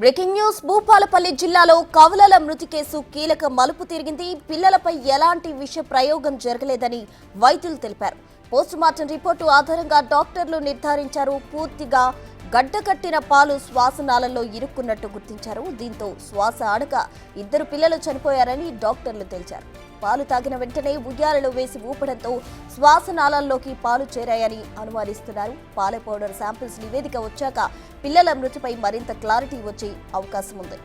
Breaking news Bhupalpally జిల్లాలో కవలల మృతి case కీలక మలుపు తిరిగింది. పిల్లలపై ఎలాంటి విష ప్రయోగం జరగలేదని వైద్యులు తెలిపారు. పోస్టుమార్టం రిపోర్టు ఆధారంగా డాక్టర్లు నిర్ధారించారు. పూర్తిగా గడ్డకట్టిన పాలు శ్వాసనాళంలో ఇరుక్కున్నట్టు గుర్తించారు. దీంతో శ్వాస ఆడక ఇద్దరు పిల్లలు చనిపోయారని డాక్టర్లు తేల్చారు. పాలు తాగిన వెంటనే ఉయ్యాలలో వేసి ఊపడంతో శ్వాసనాళాల్లోకి పాలు చేరాయని అనుమానిస్తున్నారు. పాల పౌడర్ శాంపిల్స్ నివేదిక వచ్చాక పిల్లల మృతిపై మరింత క్లారిటీ వచ్చే అవకాశం ఉంది.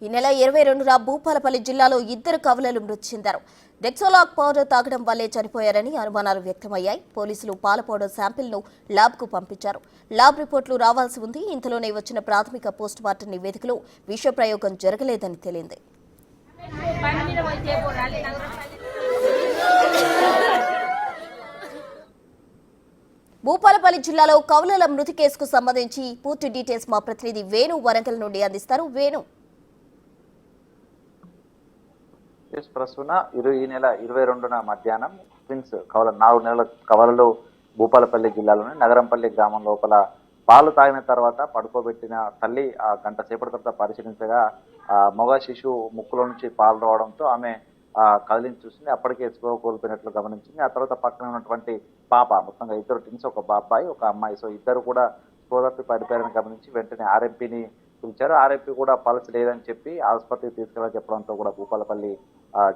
ఈ నెల 22న భూపాలపల్లి జిల్లాలో ఇద్దరు కవలలు మృతి చెందారు. డెక్సోలాక్ పౌడర్ తాగడం వల్లే చనిపోయారని అనుమానాలు వ్యక్తమయ్యాయి. పోలీసులు పాల పౌడర్ శాంపిల్ను ల్యాబ్కు పంపించారు. ల్యాబ్ రిపోర్టులు రావాల్సి ఉంది. ఇంతలోనే వచ్చిన ప్రాథమిక పోస్టుమార్టం నివేదికలో విష ప్రయోగం జరగలేదని తేలింది. భూపాలపల్లి జిల్లాలో కవలల మృతి కేసుకు సంబంధించి పూర్తి డీటెయిల్స్ మా ప్రతినిధి వేణు వరంగల్ నుండి అందిస్తారు. వేణు, ప్రస్తుత ఈ నెల 22న మధ్యాహ్నం ట్విన్స్ 4 నెలల కవలలు భూపాలపల్లి జిల్లాలోని నగరంపల్లి గ్రామం లోపల పాలు తాగిన తర్వాత పడుకోబెట్టిన తల్లి ఆ గంట సేపటి తర్వాత పరిశీలించగా మగ శిశువు ముక్కులో నుంచి పాలు రావడంతో ఆమె కదిలించి చూసింది. అప్పటికే స్పృహ కోల్పోయినట్లు గమనించింది. ఆ తర్వాత పక్కన ఉన్నటువంటి పాప, మొత్తంగా ఇద్దరు ట్విన్స్, ఒక బాబాయి ఒక అమ్మాయి, సో ఇద్దరు కూడా స్పృహ తప్పి పడిపోయారని గమనించి వెంటనే ఆర్ఎంపీని పిలిచారు. ఆర్ఎంపీ కూడా పల్స్ లేదని చెప్పి ఆసుపత్రికి తీసుకెళ్ళాలని చెప్పడంతో కూడా భూపాలపల్లి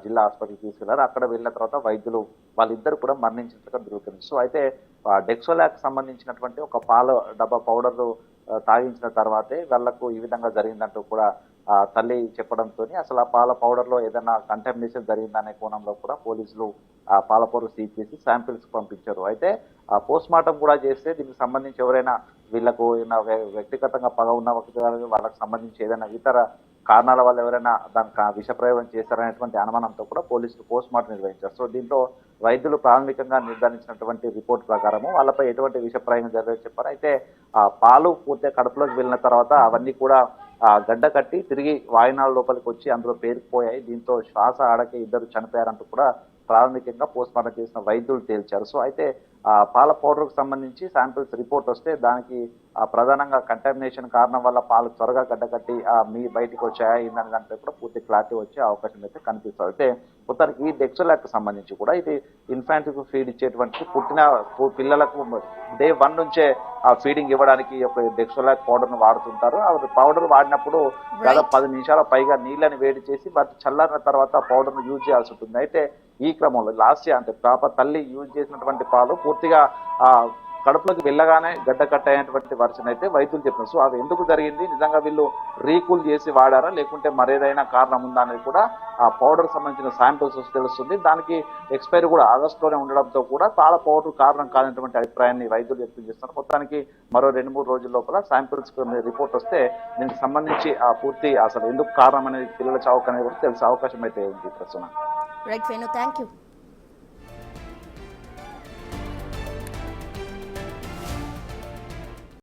జిల్లా ఆసుపత్రికి తీసుకెళ్లారు. అక్కడ వెళ్ళిన తర్వాత వైద్యులు వాళ్ళిద్దరు కూడా మరణించినట్లుగా దొరుకుతుంది. సో అయితే డెక్సోలాక్ సంబంధించినటువంటి ఒక పాల డబ్బా పౌడర్లు తాగించిన తర్వాతే వాళ్లకు ఈ విధంగా జరిగిందంటూ కూడా తల్లి చెప్పడంతో అసలు ఆ పాల పౌడర్లో ఏదైనా కంటామినేషన్ జరిగిందనే కోణంలో కూడా పోలీసులు ఆ పాల పౌడర్ సీజ్ చేసి శాంపిల్స్ పంపించారు. అయితే పోస్ట్ మార్టం కూడా చేస్తే దీనికి సంబంధించి ఎవరైనా వీళ్లకు వ్యక్తిగతంగా పగ ఉన్న వాళ్ళకి సంబంధించి ఏదైనా ఇతర కారణాల వల్ల ఎవరైనా దానికి విషప్రయోగం చేశారనేటువంటి అనుమానంతో కూడా పోలీసులు పోస్ట్ మార్టం నిర్వహించారు. సో దీంతో వైద్యులు ప్రాథమికంగా నిర్ధారించినటువంటి రిపోర్ట్ ప్రకారము వాళ్ళపై ఎటువంటి విషప్రయోగం జరగదని చెప్పారు. అయితే పాలు పూర్తిగా కడుపులోకి వెళ్ళిన తర్వాత అవన్నీ కూడా గడ్డ కట్టి తిరిగి వాయునాల లోపలికి వచ్చి అందులో పేరుకుపోయాయి. దీంతో శ్వాస ఆడకే ఇద్దరు చనిపోయారంటూ కూడా ప్రాథమికంగా పోస్ట్ మార్టం చేసిన వైద్యులు తేల్చారు. సో అయితే పాల పౌడర్కు సంబంధించి శాంపిల్స్ రిపోర్ట్ వస్తే దానికి ప్రధానంగా కంటామినేషన్ కారణం వల్ల పాలు త్వరగా గడ్డకట్టి మీ బయటకు వచ్చాయా ఏందని దానిపై కూడా పూర్తి క్లారిటీ వచ్చే అవకాశం అయితే కనిపిస్తుంది. అయితే మొత్తానికి ఈ డెక్సోలాక్ సంబంధించి కూడా ఇది ఇన్ఫాంట్కి ఫీడ్ ఇచ్చేటువంటి పుట్టిన పిల్లలకు డే 1 నుంచే ఆ ఫీడింగ్ ఇవ్వడానికి ఒక డెక్సోలాక్ పౌడర్ను వాడుతుంటారు. ఆ పౌడర్ వాడినప్పుడు దాదాపు 10 నిమిషాల పైగా నీళ్ళని వేడి చేసి వాటి చల్లారిన తర్వాత పౌడర్ను యూజ్ చేయాల్సి ఉంటుంది. అయితే ఈ క్రమంలో లాస్ట్ అంటే పాప తల్లి యూజ్ చేసినటువంటి పాలు పూర్తిగా కడుపులోకి వెళ్ళగానే గడ్డ కట్టయినటువంటి వర్షన్ అయితే వైద్యులు చెప్పినారు. సో అది ఎందుకు జరిగింది, నిజంగా వీళ్ళు రీకూల్ చేసి వాడారా లేకుంటే మరేదైనా కారణం ఉందా అనేది కూడా ఆ పౌడర్ సంబంధించిన శాంపిల్స్ తెలుస్తుంది. దానికి ఎక్స్పైరీ కూడా ఆగస్టులోనే ఉండడంతో కూడా పాల పౌడర్ కారణం కానటువంటి అభిప్రాయాన్ని వైద్యులు వ్యక్తం చేస్తున్నారు. మొత్తానికి మరో 2-3 రోజుల లోపల శాంపిల్స్ రిపోర్ట్ వస్తే దీనికి సంబంధించి పూర్తి అసలు ఎందుకు కారణం అనేది పిల్లల చావుకు అనేది కూడా తెలిసే అవకాశం అయితే ఉంది. ప్రస్తుతం రైట్ వేణు, థ్యాంక్ యూ.